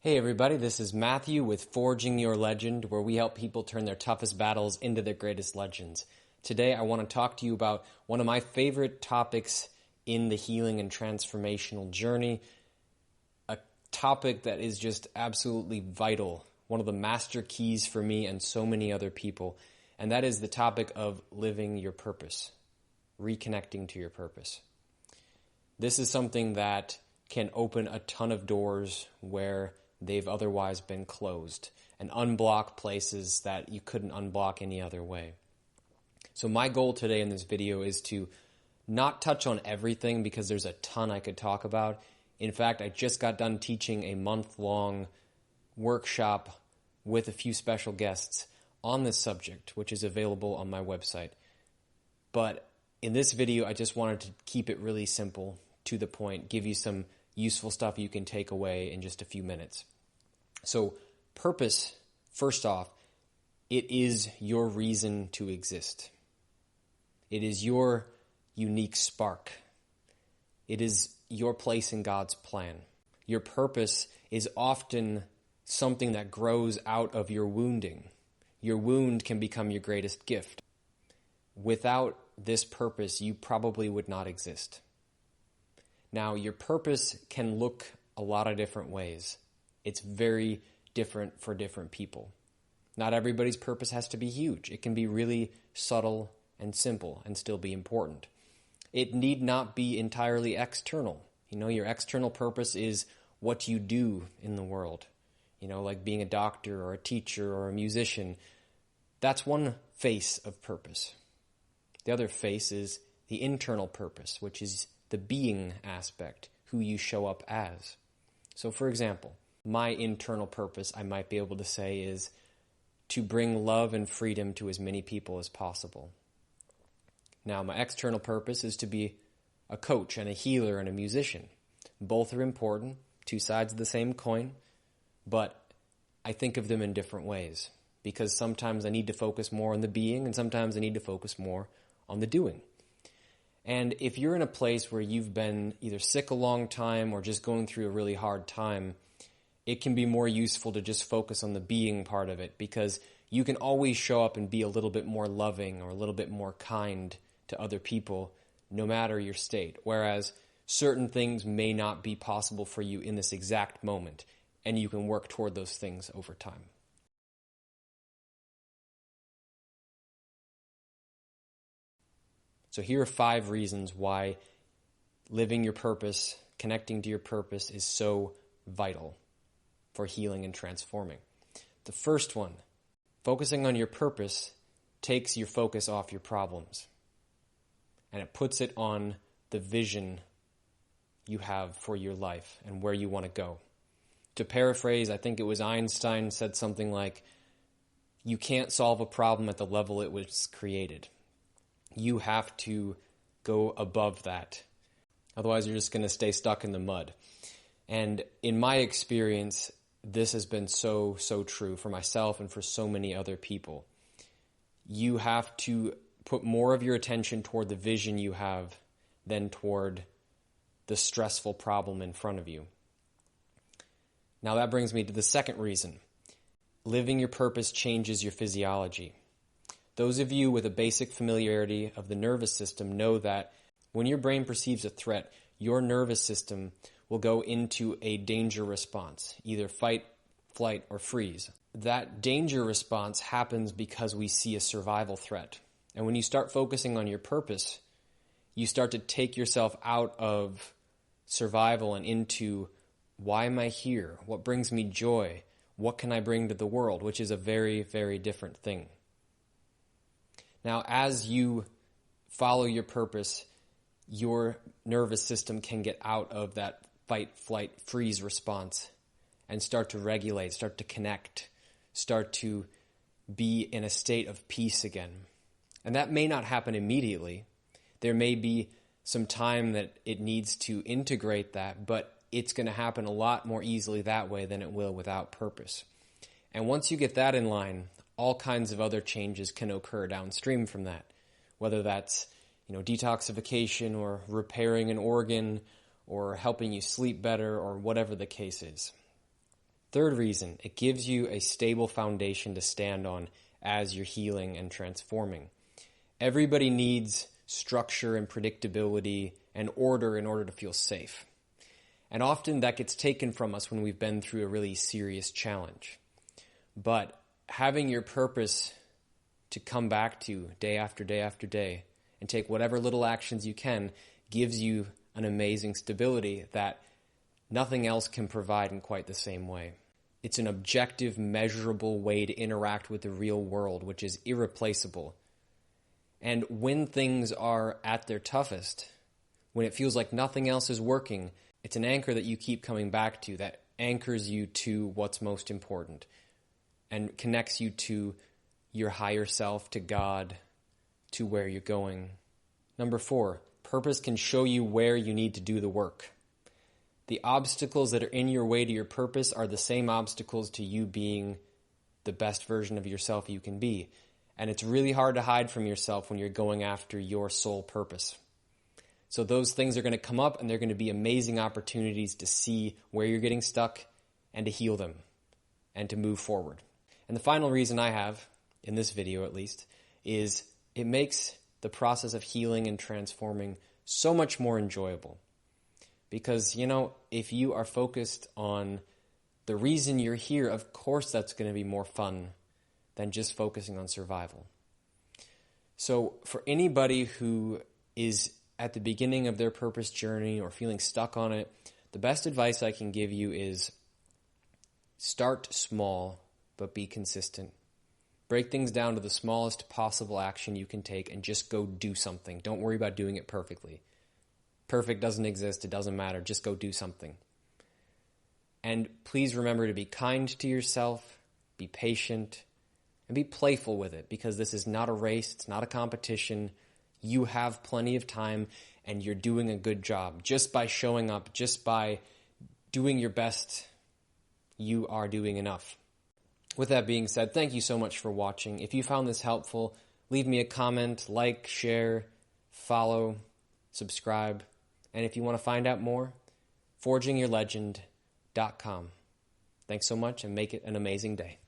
Hey everybody, this is Matthew with Forging Your Legend, where we help people turn their toughest battles into their greatest legends. Today I want to talk to you about one of my favorite topics in the healing and transformational journey, a topic that is just absolutely vital, one of the master keys for me and so many other people, and that is the topic of living your purpose, reconnecting to your purpose. This is something that can open a ton of doors where they've otherwise been closed and unblock places that you couldn't unblock any other way. So my goal today in this video is to not touch on everything because there's a ton I could talk about. In fact, I just got done teaching a month-long workshop with a few special guests on this subject, which is available on my website. But in this video, I just wanted to keep it really simple, to the point, give you some useful stuff you can take away in just a few minutes. So purpose, first off, it is your reason to exist. It is your unique spark. It is your place in God's plan. Your purpose is often something that grows out of your wounding. Your wound can become your greatest gift. Without this purpose, you probably would not exist. Now, your purpose can look a lot of different ways. It's very different for different people. Not everybody's purpose has to be huge. It can be really subtle and simple and still be important. It need not be entirely external. Your external purpose is what you do in the world. Like being a doctor or a teacher or a musician. That's one face of purpose. The other face is the internal purpose, which is the being aspect, who you show up as. So for example, my internal purpose, I might be able to say, is to bring love and freedom to as many people as possible. Now, my external purpose is to be a coach and a healer and a musician. Both are important, two sides of the same coin, but I think of them in different ways because sometimes I need to focus more on the being and sometimes I need to focus more on the doing. And if you're in a place where you've been either sick a long time or just going through a really hard time, it can be more useful to just focus on the being part of it because you can always show up and be a little bit more loving or a little bit more kind to other people no matter your state. Whereas certain things may not be possible for you in this exact moment, and you can work toward those things over time. So here are 5 reasons why living your purpose, connecting to your purpose is so vital for healing and transforming. The first one, focusing on your purpose takes your focus off your problems and it puts it on the vision you have for your life and where you want to go. To paraphrase, I think it was Einstein said something like, you can't solve a problem at the level it was created. You have to go above that. Otherwise, you're just going to stay stuck in the mud. And in my experience, this has been so true for myself and for so many other people. You have to put more of your attention toward the vision you have than toward the stressful problem in front of you. Now that brings me to the second reason. Living your purpose changes your physiology. Those of you with a basic familiarity of the nervous system know that when your brain perceives a threat, your nervous system will go into a danger response, either fight, flight, or freeze. That danger response happens because we see a survival threat. And when you start focusing on your purpose, you start to take yourself out of survival and into, why am I here? What brings me joy? What can I bring to the world? Which is a very, very different thing. Now, as you follow your purpose, your nervous system can get out of that fight, flight, freeze response and start to regulate, start to connect, start to be in a state of peace again. And that may not happen immediately. There may be some time that it needs to integrate that, but it's going to happen a lot more easily that way than it will without purpose. And once you get that in line, all kinds of other changes can occur downstream from that, whether that's detoxification or repairing an organ or helping you sleep better or whatever the case is. Third reason, it gives you a stable foundation to stand on as you're healing and transforming. Everybody needs structure and predictability and order in order to feel safe. And often that gets taken from us when we've been through a really serious challenge. But having your purpose to come back to day after day after day and take whatever little actions you can gives you an amazing stability that nothing else can provide in quite the same way. It's an objective, measurable way to interact with the real world, which is irreplaceable. And when things are at their toughest, when it feels like nothing else is working, it's an anchor that you keep coming back to that anchors you to what's most important and connects you to your higher self, to God, to where you're going. Number 4, purpose can show you where you need to do the work. The obstacles that are in your way to your purpose are the same obstacles to you being the best version of yourself you can be. And it's really hard to hide from yourself when you're going after your sole purpose. So those things are going to come up, and they're going to be amazing opportunities to see where you're getting stuck and to heal them and to move forward. And the final reason I have, in this video at least, is it makes the process of healing and transforming so much more enjoyable. Because, if you are focused on the reason you're here, of course that's going to be more fun than just focusing on survival. So for anybody who is at the beginning of their purpose journey or feeling stuck on it, the best advice I can give you is start small, but be consistent. Break things down to the smallest possible action you can take and just go do something. Don't worry about doing it perfectly. Perfect doesn't exist. It doesn't matter. Just go do something. And please remember to be kind to yourself, be patient, and be playful with it, because this is not a race. It's not a competition. You have plenty of time, and you're doing a good job. Just by showing up, just by doing your best, you are doing enough. With that being said, thank you so much for watching. If you found this helpful, leave me a comment, like, share, follow, subscribe. And if you want to find out more, forgingyourlegend.com. Thanks so much, and make it an amazing day.